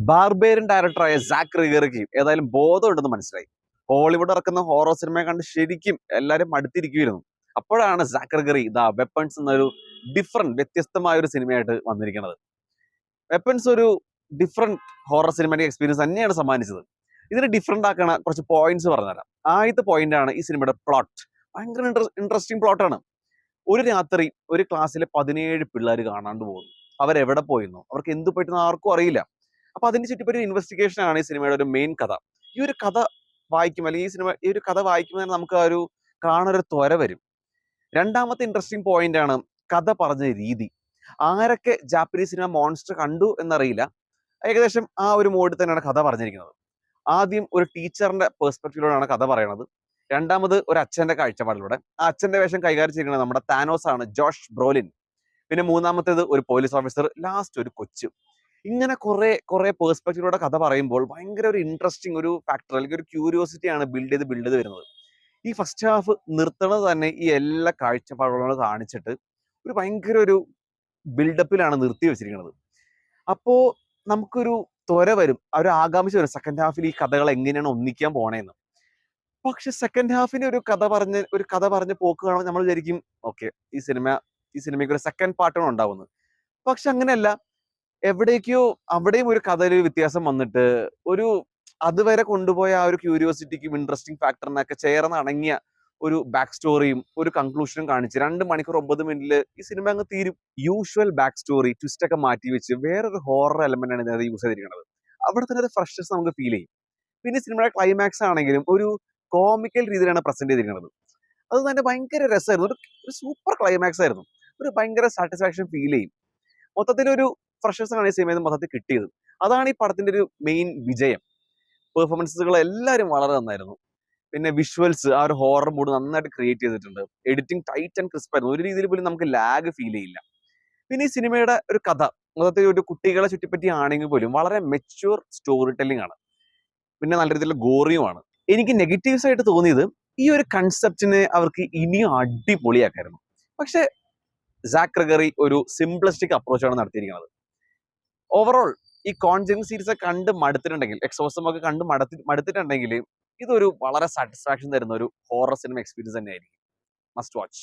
Barbarian ഡയറക്ടറായ സാക് റിഗർക്ക് ഏതായാലും ബോധമുണ്ടെന്ന് മനസ്സിലായി. ഹോളിവുഡ് ഇറക്കുന്ന ഹൊറർ സിനിമയെ കണ്ട് ശരിക്കും എല്ലാവരും മടുത്തിരിക്കുകയായിരുന്നു. അപ്പോഴാണ് സാക് റിഗറി വെപ്പൺസ് എന്നൊരു വ്യത്യസ്തമായ ഒരു സിനിമയായിട്ട് വന്നിരിക്കുന്നത്. വെപ്പൺസ് ഒരു ഡിഫറെന്റ് ഹൊറർ സിനിമാറ്റിക് എക്സ്പീരിയൻസ് തന്നെയാണ് സമ്മാനിച്ചത്. ഇതിന് ഡിഫറെന്റ് ആക്കണ കുറച്ച് പോയിന്റ്സ് പറഞ്ഞുതരാം. ആദ്യത്തെ പോയിന്റ് ആണ് ഈ സിനിമയുടെ പ്ലോട്ട്. ഭയങ്കര ഇൻട്രസ്റ്റിംഗ് പ്ലോട്ടാണ്. ഒരു രാത്രി ഒരു ക്ലാസ്സിലെ 17 പിള്ളേർ കാണാണ്ട് പോകുന്നു. അവരെവിടെ പോയിരുന്നു, അവർക്ക് എന്ത് പറ്റുന്ന ആർക്കും അറിയില്ല. അപ്പൊ അതിന്റെ ചുറ്റിപ്പറ്റി ഇൻവെസ്റ്റിഗേഷൻ ആണ് ഈ സിനിമയുടെ ഒരു മെയിൻ കഥ. ഈ ഒരു കഥ വായിക്കും, അല്ലെങ്കിൽ ഈ ഒരു കഥ വായിക്കുമ്പോൾ നമുക്ക് ആ ഒരു കാണൊരു ത്വര വരും. രണ്ടാമത്തെ ഇൻട്രസ്റ്റിംഗ് പോയിന്റ് ആണ് കഥ പറഞ്ഞ രീതി. ആരൊക്കെ ജാപ്പനീസ് സിനിമ മോൺസ്റ്റർ കണ്ടു എന്നറിയില്ല, ഏകദേശം ആ ഒരു മോഡിൽ തന്നെയാണ് കഥ പറഞ്ഞിരിക്കുന്നത്. ആദ്യം ഒരു ടീച്ചറിന്റെ പെർസ്പെക്റ്റീവിലൂടെയാണ് കഥ പറയുന്നത്. രണ്ടാമത് ഒരു അച്ഛന്റെ കാഴ്ചപ്പാടിലൂടെ. ആ അച്ഛന്റെ വേഷം കൈകാര്യം ചെയ്യുന്നത് നമ്മുടെ താനോസ് ആണ്, ജോഷ് ബ്രോലിൻ. പിന്നെ മൂന്നാമത്തേത് ഒരു പോലീസ് ഓഫീസർ, ലാസ്റ്റ് ഒരു കൊച്ചു. ഇങ്ങനെ കുറെ പേഴ്സ്പെക്റ്റീവിലൂടെ കഥ പറയുമ്പോൾ ഭയങ്കര ഒരു ഇൻട്രസ്റ്റിംഗ് ഒരു ഫാക്ടർ, അല്ലെങ്കിൽ ഒരു ക്യൂരിയോസിറ്റി ആണ് ബിൽഡ് ചെയ്ത് വരുന്നത്. ഈ ഫസ്റ്റ് ഹാഫ് നിർത്തണത് തന്നെ ഈ എല്ലാ കാഴ്ചപ്പാടുകളും കാണിച്ചിട്ട് ഭയങ്കര ഒരു ബിൽഡപ്പിലാണ് നിർത്തി വെച്ചിരിക്കുന്നത്. അപ്പോ നമുക്കൊരു ത്വര വരും, ഒരു ആകാംക്ഷ വരും സെക്കൻഡ് ഹാഫിൽ ഈ കഥകൾ എങ്ങനെയാണ് ഒന്നിക്കാൻ പോണേന്ന്. പക്ഷെ സെക്കൻഡ് ഹാഫിന് ഒരു കഥ പറഞ്ഞ് പോക്ക് കാണുമ്പോൾ നമ്മൾ വിചാരിക്കും ഓക്കെ, ഈ സിനിമയ്ക്ക് ഒരു സെക്കൻഡ് പാർട്ടാണ് ഉണ്ടാവുന്നത്. പക്ഷെ അങ്ങനെയല്ല. എവിടേക്കോ അവിടെയും ഒരു കഥയിൽ വ്യത്യാസം വന്നിട്ട് ഒരു അതുവരെ കൊണ്ടുപോയ ആ ഒരു ക്യൂരിയോസിറ്റിക്കും ഇൻട്രസ്റ്റിംഗ് ഫാക്ടറിനൊക്കെ ചേർന്ന് അടങ്ങിയ ഒരു ബാക്ക് സ്റ്റോറിയും ഒരു കൺക്ലൂഷനും കാണിച്ച് 2 മണിക്കൂർ 9 മിനിറ്റിൽ ഈ സിനിമ അങ്ങ് തീരും. യൂഷ്വൽ ബാക്ക് സ്റ്റോറി ട്വിസ്റ്റ് ഒക്കെ മാറ്റി വെച്ച് വേറൊരു ഹോറർ എലമെന്റ് ആണ് ഇതിനകത്ത് യൂസ് ചെയ്തിരിക്കുന്നത്. അവിടെ തന്നെ ഒരു ഫ്രഷ്നസ് നമുക്ക് ഫീൽ ചെയ്യും. പിന്നെ സിനിമയുടെ ക്ലൈമാക്സ് ആണെങ്കിലും ഒരു കോമിക്കൽ രീതിയിലാണ് പ്രസന്റ് ചെയ്തിരിക്കുന്നത്. അത് തന്നെ ഭയങ്കര രസമായിരുന്നു. ഒരു സൂപ്പർ ക്ലൈമാക്സ് ആയിരുന്നു. ഒരു ഭയങ്കര സാറ്റിസ്ഫാക്ഷൻ ഫീൽ ചെയ്യും. മൊത്തത്തിലൊരു ഫ്രഷേഴ്സ് ആണ് ഈ സിനിമയിൽ മൊത്തത്തിൽ കിട്ടിയത്. അതാണ് ഈ പടത്തിന്റെ ഒരു മെയിൻ വിജയം. പെർഫോമൻസുകൾ എല്ലാവരും വളരെ നന്നായിരുന്നു. പിന്നെ വിഷ്വൽസ് ആ ഒരു ഹോറർ മൂഡ് നന്നായിട്ട് ക്രിയേറ്റ് ചെയ്തിട്ടുണ്ട്. എഡിറ്റിംഗ് ടൈറ്റ് ആൻഡ് ക്രിസ്പ് ആയിരുന്നു. ഒരു രീതിയിൽ പോലും നമുക്ക് ലാഗ് ഫീൽ ചെയ്യില്ല. പിന്നെ ഈ സിനിമയുടെ ഒരു കഥ മൊത്തത്തിൽ ഒരു കുട്ടികളെ ചുറ്റിപ്പറ്റി ആണെങ്കിൽ പോലും വളരെ മെച്യൂർ സ്റ്റോറി ടെല്ലിംഗ് ആണ്. പിന്നെ നല്ല രീതിയിലുള്ള ഗോറിയുമാണ്. എനിക്ക് നെഗറ്റീവ്സ് ആയിട്ട് തോന്നിയത് ഈ ഒരു കൺസെപ്റ്റിനെ അവർക്ക് ഇനിയും അടിപൊളിയാക്കായിരുന്നു. പക്ഷെ സാക് റിഗറി ഒരു സിംപ്ലിസ്റ്റിക് അപ്രോച്ചാണ് നടത്തിയിരിക്കുന്നത്. ഓവറോൾ ഈ കോൺജറിങ് സീരീസ് കണ്ട് മടുത്തിട്ടുണ്ടെങ്കിൽ, എക്സോസം ഒക്കെ കണ്ട് മടുത്തിട്ടുണ്ടെങ്കിൽ ഇതൊരു വളരെ സാറ്റിസ്ഫാക്ഷൻ തരുന്ന ഒരു ഹോറർ സിനിമ എക്സ്പീരിയൻസ് തന്നെയായിരിക്കും. Must watch.